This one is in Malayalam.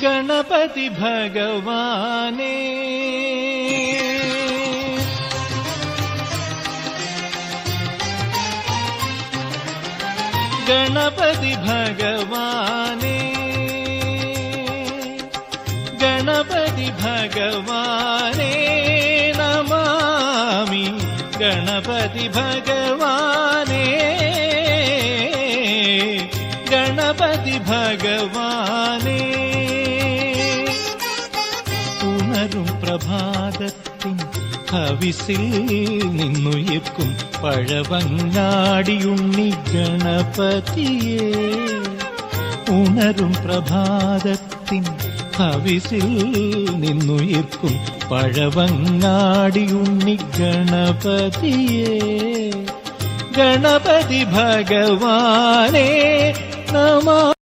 ഗണപതി ഭഗവാനേ ഗണപതി ഭഗവാനേ ഗണപതി ഭഗവാനേ നമാമി ഗണപതി ഭഗവാനേ ഗണപതി ഭഗവാനേ ഉണരും പ്രഭാതത്തിൻ ഹവിസിൽ നിന്നുയർക്കും പഴവങ്ങാടിയുണ്ണി ഗണപതിയേ ഉണരും പ്രഭാതത്തിൻ ഹവിസിൽ നിന്നുയർക്കും പഴവങ്ങാടിയുണ്ണി ഗണപതിയേ ഗണപതി ഭഗവാനേ നമഃ.